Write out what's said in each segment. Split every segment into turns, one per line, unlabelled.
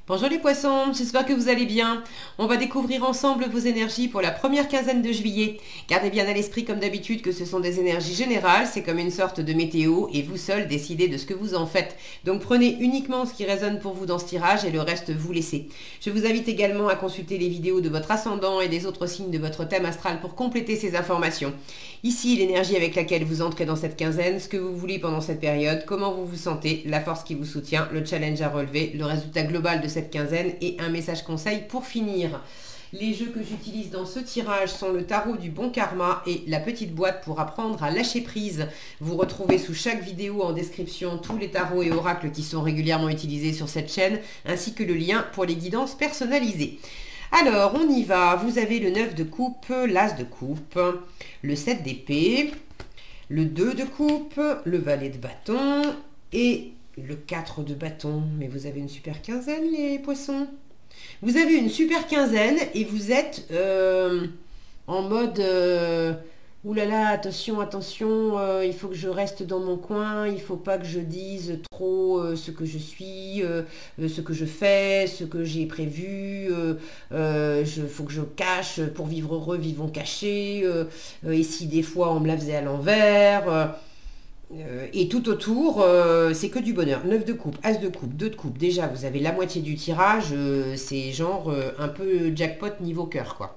Bonjour les poissons, j'espère que vous allez bien. On va découvrir ensemble vos énergies pour la première quinzaine de juillet. Gardez bien à l'esprit comme d'habitude que ce sont des énergies générales, c'est comme une sorte de météo et vous seul décidez de ce que vous en faites. Donc prenez uniquement ce qui résonne pour vous dans ce tirage et le reste vous laissez. Je vous invite également à consulter les vidéos de votre ascendant et des autres signes de votre thème astral pour compléter ces informations. Ici, l'énergie avec laquelle vous entrez dans cette quinzaine, ce que vous voulez pendant cette période, comment vous vous sentez, la force qui vous soutient, le challenge à relever, le résultat global de cette quinzaine et un message conseil pour finir. Les jeux que j'utilise dans ce tirage sont le tarot du bon karma et la petite boîte pour apprendre à lâcher prise. Vous retrouvez sous chaque vidéo en description tous les tarots et oracles qui sont régulièrement utilisés sur cette chaîne, ainsi que le lien pour les guidances personnalisées. Alors, on y va. Vous avez le 9 de coupe, l'as de coupe, le 7 d'épée, le 2 de coupe, le valet de bâton et le 4 de bâton. Mais vous avez une super quinzaine, les poissons. Vous avez une super quinzaine et vous êtes en mode oulala, attention, attention, il faut que je reste dans mon coin, il faut pas que je dise trop ce que je suis, ce que je fais, ce que j'ai prévu, faut que je cache, pour vivre heureux, vivons cachés, et si des fois on me la faisait à l'envers, et tout autour, c'est que du bonheur. 9 de coupe, as de coupe, 2 de coupe, déjà vous avez la moitié du tirage, c'est genre un peu jackpot niveau cœur quoi.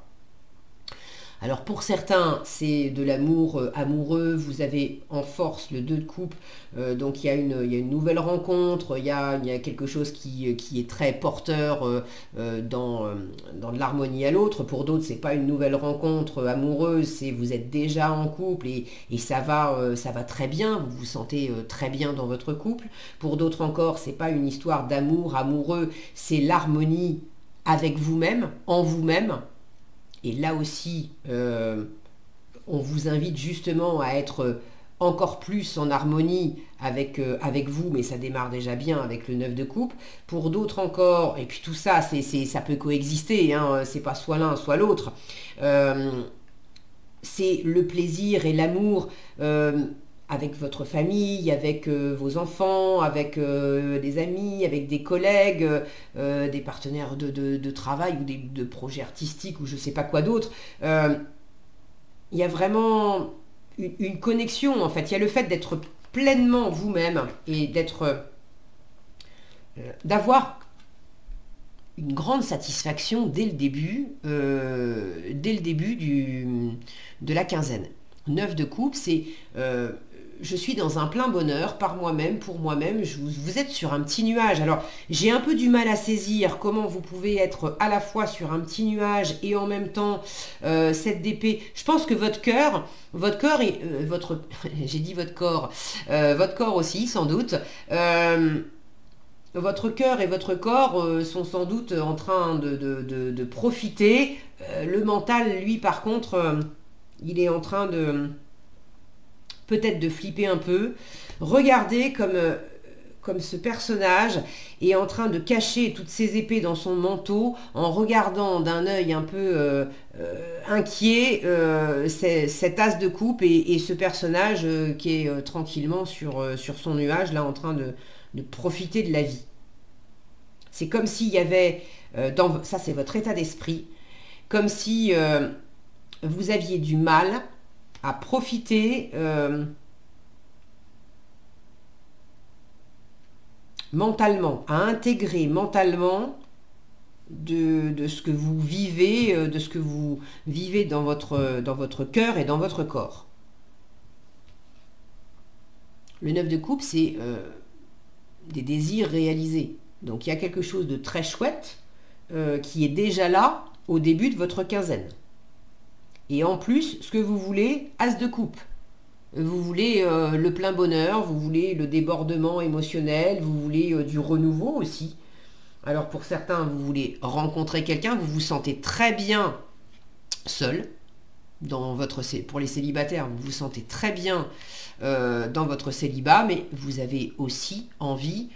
Alors pour certains, c'est de l'amour amoureux, vous avez en force le 2 de coupe, donc il y a une nouvelle rencontre, il y a quelque chose qui est très porteur dans de l'harmonie à l'autre. Pour d'autres, c'est pas une nouvelle rencontre amoureuse, c'est vous êtes déjà en couple et ça va très bien, vous vous sentez très bien dans votre couple. Pour d'autres encore, c'est pas une histoire d'amour amoureux, c'est l'harmonie avec vous-même, en vous-même. Et là aussi, on vous invite justement à être encore plus en harmonie avec vous, mais ça démarre déjà bien avec le 9 de coupe. Pour d'autres encore, et puis tout ça, ça peut coexister, hein, c'est pas soit l'un, soit l'autre. C'est le plaisir et l'amour avec votre famille, avec vos enfants, avec des amis, avec des collègues, des partenaires de travail ou de projets artistiques ou je ne sais pas quoi d'autre. Il y a vraiment une connexion en fait. Il y a le fait d'être pleinement vous-même et d'avoir une grande satisfaction dès le début de la quinzaine. 9 de coupe, c'est je suis dans un plein bonheur par moi-même, pour moi-même, vous êtes sur un petit nuage. Alors, j'ai un peu du mal à saisir comment vous pouvez être à la fois sur un petit nuage et en même temps 7 d'épée. Je pense que votre cœur et j'ai dit votre corps aussi sans doute. Votre cœur et votre corps sont sans doute en train de profiter. Le mental, lui, par contre, il est en train peut-être de flipper un peu. Regardez comme ce personnage est en train de cacher toutes ses épées dans son manteau en regardant d'un œil un peu inquiet cet as de coupe et ce personnage qui est tranquillement sur son nuage là en train de profiter de la vie. C'est comme s'il y avait, ça c'est votre état d'esprit, comme si vous aviez du mal à profiter mentalement, à intégrer mentalement de ce que vous vivez, dans votre cœur et dans votre corps. Le 9 de coupe, c'est des désirs réalisés. Donc il y a quelque chose de très chouette qui est déjà là au début de votre quinzaine. Et en plus, ce que vous voulez, as de coupe. Vous voulez le plein bonheur, vous voulez le débordement émotionnel, vous voulez du renouveau aussi. Alors pour certains, vous voulez rencontrer quelqu'un, vous vous sentez très bien seul. Pour les célibataires, vous vous sentez très bien dans votre célibat, mais vous avez aussi envie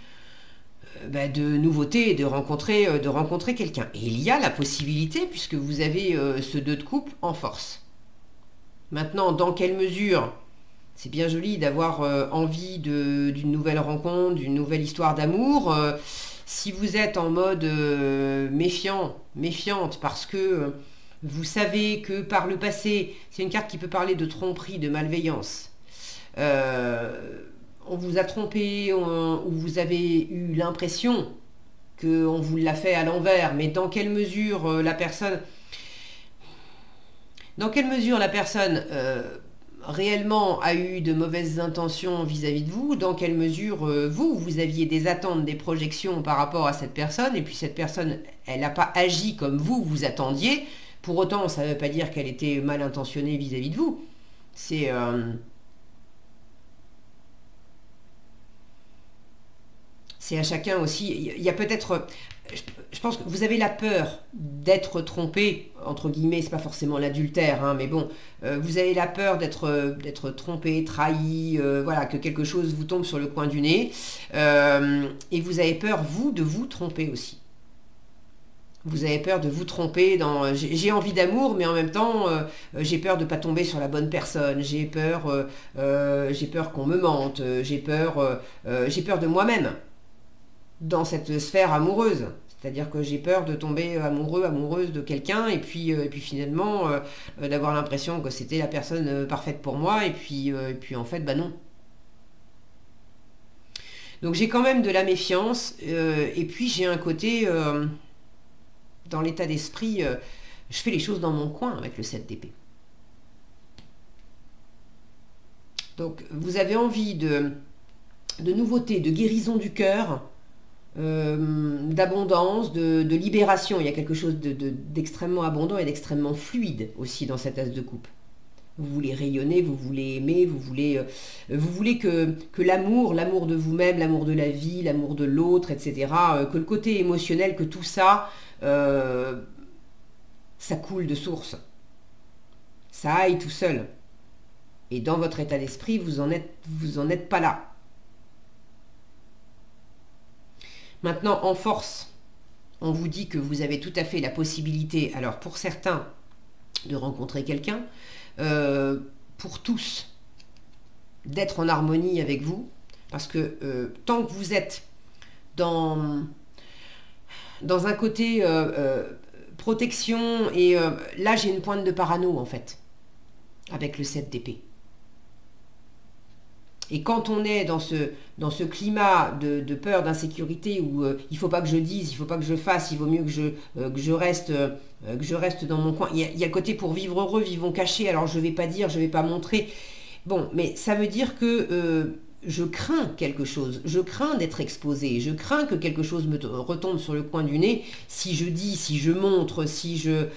de nouveautés et de rencontrer quelqu'un. Et il y a la possibilité, puisque vous avez ce 2 de coupe en force. Maintenant, dans quelle mesure? C'est bien joli d'avoir envie d'une nouvelle rencontre, d'une nouvelle histoire d'amour. Si vous êtes en mode méfiante, parce que vous savez que par le passé, c'est une carte qui peut parler de tromperie, de malveillance. On vous a trompé, ou vous avez eu l'impression qu'on vous l'a fait à l'envers, mais dans quelle mesure la personne... Dans quelle mesure la personne réellement a eu de mauvaises intentions vis-à-vis de vous, dans quelle mesure vous aviez des attentes, des projections par rapport à cette personne, et puis cette personne, elle n'a pas agi comme vous attendiez. Pour autant, ça ne veut pas dire qu'elle était mal intentionnée vis-à-vis de vous. C'est à chacun aussi. Il y a peut-être... Je pense que vous avez la peur d'être trompé, entre guillemets, c'est pas forcément l'adultère, hein, mais bon, vous avez la peur d'être trompé, trahi, voilà, que quelque chose vous tombe sur le coin du nez, et vous avez peur, vous, de vous tromper aussi. Vous avez peur de vous tromper dans... J'ai envie d'amour, mais en même temps, j'ai peur de ne pas tomber sur la bonne personne, j'ai peur qu'on me mente, j'ai peur de moi-même dans cette sphère amoureuse. C'est-à-dire que j'ai peur de tomber amoureuse de quelqu'un, et puis finalement d'avoir l'impression que c'était la personne parfaite pour moi, et puis en fait, bah non. Donc j'ai quand même de la méfiance, et puis j'ai un côté... dans l'état d'esprit, je fais les choses dans mon coin avec le 7 d'épée. Donc, vous avez envie de nouveautés, de guérison du cœur, d'abondance, de libération. Il y a quelque chose d'extrêmement abondant et d'extrêmement fluide aussi dans cet as de coupe. Vous voulez rayonner, vous voulez aimer, vous voulez que l'amour de vous-même, l'amour de la vie, l'amour de l'autre, etc., que le côté émotionnel, que tout ça, ça coule de source. Ça aille tout seul. Et dans votre état d'esprit, vous en êtes pas là. Maintenant, en force, on vous dit que vous avez tout à fait la possibilité, alors pour certains, de rencontrer quelqu'un, pour tous, d'être en harmonie avec vous, parce que tant que vous êtes dans un côté protection, et là j'ai une pointe de parano en fait, avec le 7 d'épée. Et quand on est dans ce climat de peur, d'insécurité, où il ne faut pas que je dise, il ne faut pas que je fasse, il vaut mieux que je reste dans mon coin. Il y a le côté pour vivre heureux, vivons cachés, alors je ne vais pas dire, je ne vais pas montrer. Bon, mais ça veut dire que je crains quelque chose, je crains d'être exposé, je crains que quelque chose me retombe sur le coin du nez si je dis, si je montre, si je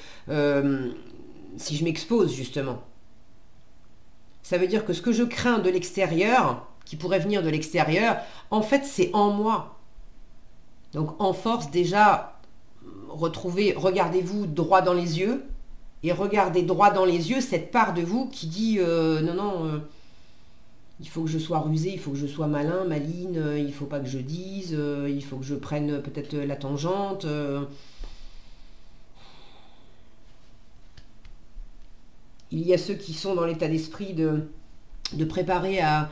m'expose justement. Ça veut dire que ce que je crains de l'extérieur, qui pourrait venir de l'extérieur, en fait, c'est en moi. Donc, en force, déjà, regardez-vous droit dans les yeux, et regardez droit dans les yeux cette part de vous qui dit non, il faut que je sois rusé, il faut que je sois malin, maline, il ne faut pas que je dise, il faut que je prenne peut-être la tangente. Il y a ceux qui sont dans l'état d'esprit de se préparer à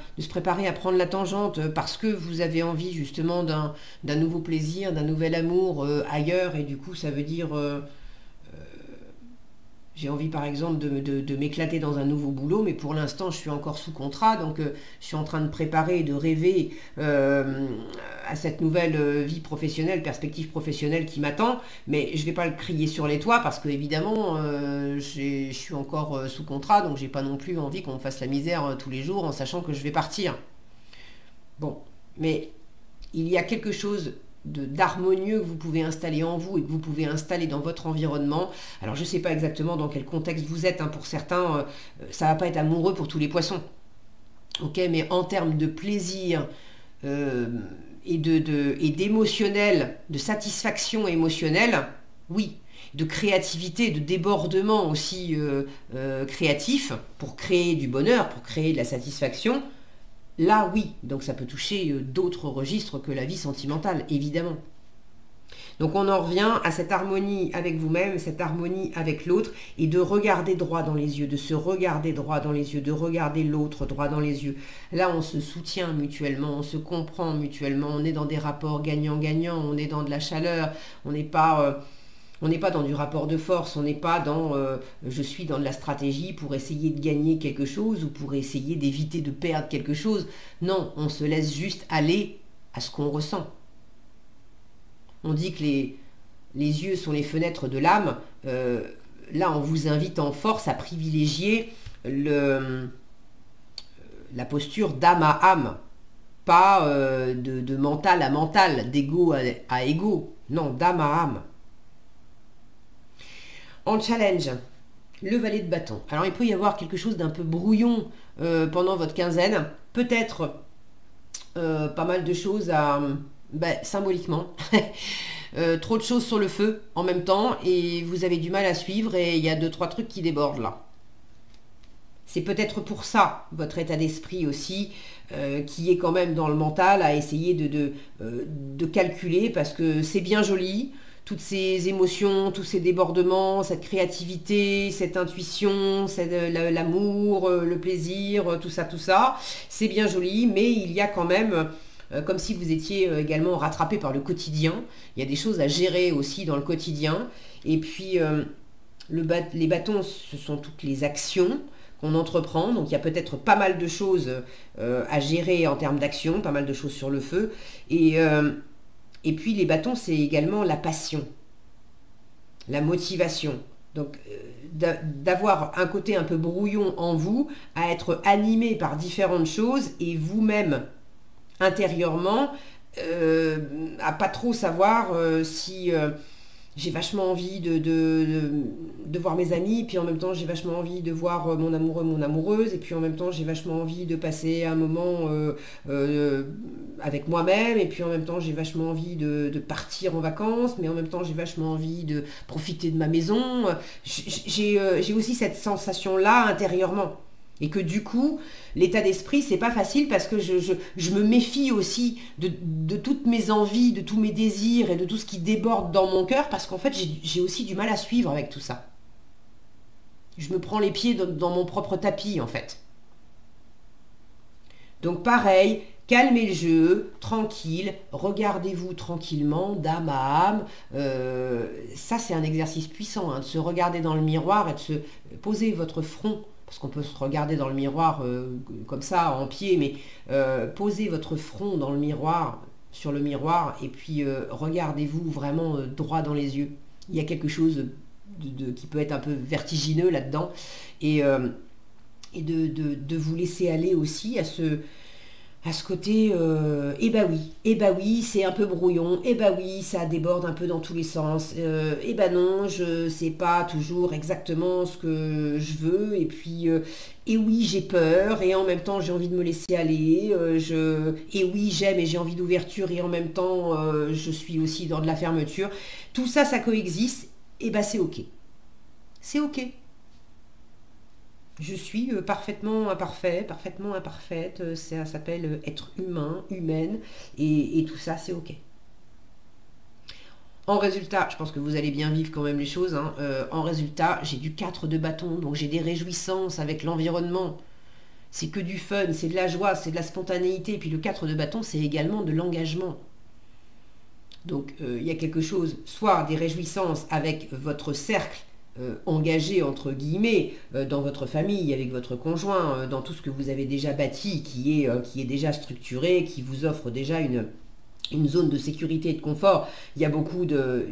prendre la tangente parce que vous avez envie justement d'un nouveau plaisir, d'un nouvel amour ailleurs, et du coup ça veut dire j'ai envie par exemple de m'éclater dans un nouveau boulot, mais pour l'instant je suis encore sous contrat, donc je suis en train de préparer, de rêver à cette nouvelle vie professionnelle, perspective professionnelle qui m'attend, mais je ne vais pas le crier sur les toits parce que évidemment je suis encore sous contrat, donc j'ai pas non plus envie qu'on me fasse la misère tous les jours en sachant que je vais partir. Bon, mais il y a quelque chose d'harmonieux que vous pouvez installer en vous et que vous pouvez installer dans votre environnement. Alors je ne sais pas exactement dans quel contexte vous êtes, hein. Pour certains ça va pas être amoureux pour tous les poissons, ok, mais en termes de plaisir et d'émotionnel, de satisfaction émotionnelle, oui, de créativité, de débordement aussi créatif pour créer du bonheur, pour créer de la satisfaction. Là, oui, donc ça peut toucher d'autres registres que la vie sentimentale, évidemment. Donc on en revient à cette harmonie avec vous-même, cette harmonie avec l'autre, et de regarder droit dans les yeux, de se regarder droit dans les yeux, de regarder l'autre droit dans les yeux. Là, on se soutient mutuellement, on se comprend mutuellement, on est dans des rapports gagnant-gagnant, on est dans de la chaleur, on n'est pas dans du rapport de force, on n'est pas dans je suis dans de la stratégie pour essayer de gagner quelque chose ou pour essayer d'éviter de perdre quelque chose. Non, on se laisse juste aller à ce qu'on ressent. On dit que les yeux sont les fenêtres de l'âme. Là, on vous invite en force à privilégier la posture d'âme à âme, pas de mental à mental, d'ego à ego. Non, d'âme à âme. En challenge, le valet de bâton. Alors, il peut y avoir quelque chose d'un peu brouillon pendant votre quinzaine. Peut-être pas mal de choses à... symboliquement, trop de choses sur le feu en même temps et vous avez du mal à suivre et il y a 2-3 trucs qui débordent là. C'est peut-être pour ça votre état d'esprit aussi qui est quand même dans le mental à essayer de calculer parce que c'est bien joli, toutes ces émotions, tous ces débordements, cette créativité, cette intuition, l'amour, le plaisir, tout ça, c'est bien joli mais il y a quand même... comme si vous étiez également rattrapé par le quotidien. Il y a des choses à gérer aussi dans le quotidien. Et puis, les bâtons, ce sont toutes les actions qu'on entreprend. Donc, il y a peut-être pas mal de choses à gérer en termes d'action, pas mal de choses sur le feu. Et puis, les bâtons, c'est également la passion, la motivation. Donc, d'avoir un côté un peu brouillon en vous, à être animé par différentes choses et vous-même, intérieurement, à pas trop savoir si j'ai vachement envie de voir mes amis, puis en même temps j'ai vachement envie de voir mon amoureux, mon amoureuse, et puis en même temps j'ai vachement envie de passer un moment avec moi-même, et puis en même temps j'ai vachement envie de partir en vacances, mais en même temps j'ai vachement envie de profiter de ma maison. J'ai aussi cette sensation-là intérieurement. Et que du coup, l'état d'esprit, c'est pas facile parce que je me méfie aussi de toutes mes envies, de tous mes désirs et de tout ce qui déborde dans mon cœur parce qu'en fait, j'ai aussi du mal à suivre avec tout ça. Je me prends les pieds dans mon propre tapis, en fait. Donc pareil, calmez le jeu, tranquille, regardez-vous tranquillement, d'âme à âme. Ça, c'est un exercice puissant, hein, de se regarder dans le miroir et de se poser votre front. Parce qu'on peut se regarder dans le miroir comme ça, en pied, mais posez votre front dans le miroir, sur le miroir, et puis regardez-vous vraiment droit dans les yeux. Il y a quelque chose qui peut être un peu vertigineux là-dedans, et de vous laisser aller aussi à ce côté, eh bah oui, c'est un peu brouillon, eh bah oui, ça déborde un peu dans tous les sens, eh bah non, je sais pas toujours exactement ce que je veux, et puis, et oui, j'ai peur, et en même temps, j'ai envie de me laisser aller, et oui, j'aime et j'ai envie d'ouverture, et en même temps, je suis aussi dans de la fermeture. Tout ça, ça coexiste, et bah c'est ok. C'est ok. Je suis parfaitement imparfait, parfaitement imparfaite, ça s'appelle être humain, humaine, et tout ça, c'est ok. En résultat, je pense que vous allez bien vivre quand même les choses, hein. En résultat, j'ai du 4 de bâton, donc j'ai des réjouissances avec l'environnement. C'est que du fun, c'est de la joie, c'est de la spontanéité, et puis le 4 de bâton, c'est également de l'engagement. Donc il y a quelque chose, soit des réjouissances avec votre cercle, engagé entre guillemets dans votre famille, avec votre conjoint, dans tout ce que vous avez déjà bâti, qui est déjà structuré, qui vous offre déjà une zone de sécurité et de confort. Il y a beaucoup de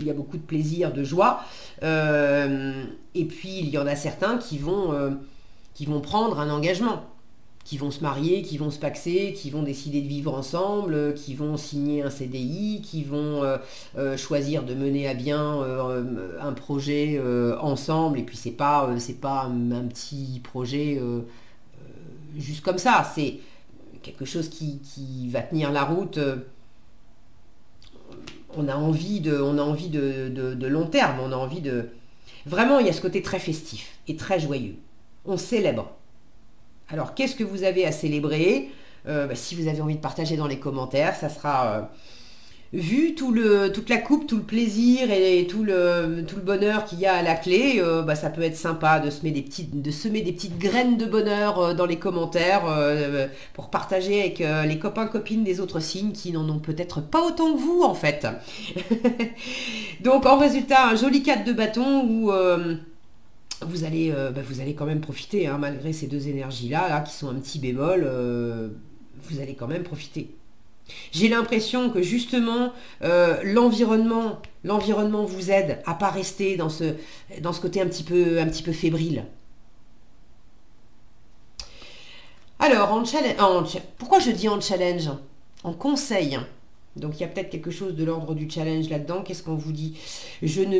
plaisir, de joie. Et puis il y en a certains qui vont prendre un engagement, qui vont se marier, qui vont se paxer, qui vont décider de vivre ensemble, qui vont signer un CDI, qui vont choisir de mener à bien un projet ensemble. Et puis c'est pas un petit projet juste comme ça, c'est quelque chose qui va tenir la route. On a envie de long terme, on a envie de... Vraiment, il y a ce côté très festif et très joyeux. On célèbre. Alors, qu'est-ce que vous avez à célébrer ? Si vous avez envie de partager dans les commentaires, ça sera vu toute la coupe, tout le plaisir et tout le bonheur qu'il y a à la clé, ça peut être sympa de semer des petites graines de bonheur dans les commentaires pour partager avec les copains, copines des autres signes qui n'en ont peut-être pas autant que vous en fait. Donc en résultat, un joli 4 de bâton où vous allez quand même profiter, hein, malgré ces deux énergies-là qui sont un petit bémol, vous allez quand même profiter. J'ai l'impression que justement l'environnement vous aide à pas rester dans ce côté un petit peu fébrile. Alors pourquoi je dis en challenge? En conseil. Donc il y a peut-être quelque chose de l'ordre du challenge là-dedans. Qu'est-ce qu'on vous dit? Je ne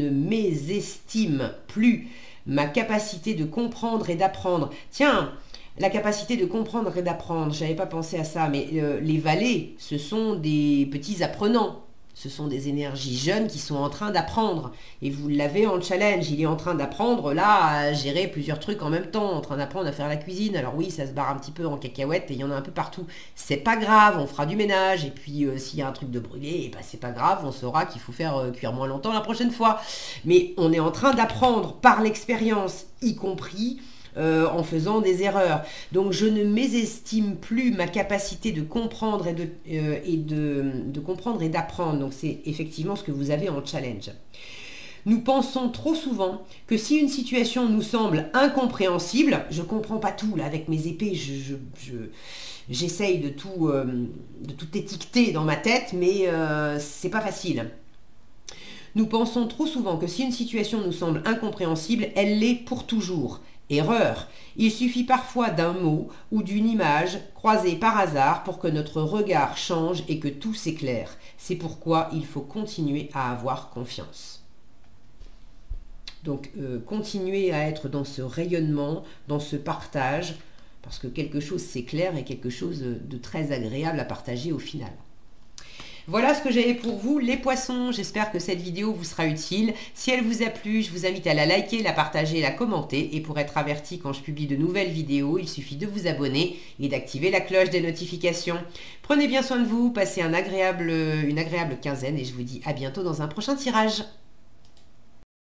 mésestime plus ma capacité de comprendre et d'apprendre. Tiens, la capacité de comprendre et d'apprendre, je n'avais pas pensé à ça, mais les valets, ce sont des petits apprenants. Ce sont des énergies jeunes qui sont en train d'apprendre. Et vous l'avez en challenge, il est en train d'apprendre là à gérer plusieurs trucs en même temps, en train d'apprendre à faire la cuisine. Alors oui, ça se barre un petit peu en cacahuète et il y en a un peu partout. C'est pas grave, on fera du ménage. Et puis s'il y a un truc de brûlé, c'est pas grave, on saura qu'il faut faire cuire moins longtemps la prochaine fois. Mais on est en train d'apprendre par l'expérience, y compris en faisant des erreurs. Donc je ne mésestime plus ma capacité de comprendre de comprendre et d'apprendre. Donc c'est effectivement ce que vous avez en challenge. Nous pensons trop souvent que si une situation nous semble incompréhensible, je comprends pas tout là avec mes épées, j'essaye de tout étiqueter dans ma tête, mais c'est pas facile. Nous pensons trop souvent que si une situation nous semble incompréhensible, elle l'est pour toujours. Erreur. Il suffit parfois d'un mot ou d'une image croisée par hasard pour que notre regard change et que tout s'éclaire. C'est pourquoi il faut continuer à avoir confiance. Donc, continuer à être dans ce rayonnement, dans ce partage, parce que quelque chose s'éclaire et quelque chose de très agréable à partager au final. Voilà ce que j'avais pour vous, les poissons. J'espère que cette vidéo vous sera utile. Si elle vous a plu, je vous invite à la liker, la partager, la commenter. Et pour être averti quand je publie de nouvelles vidéos, il suffit de vous abonner et d'activer la cloche des notifications. Prenez bien soin de vous, passez une agréable quinzaine et je vous dis à bientôt dans un prochain tirage.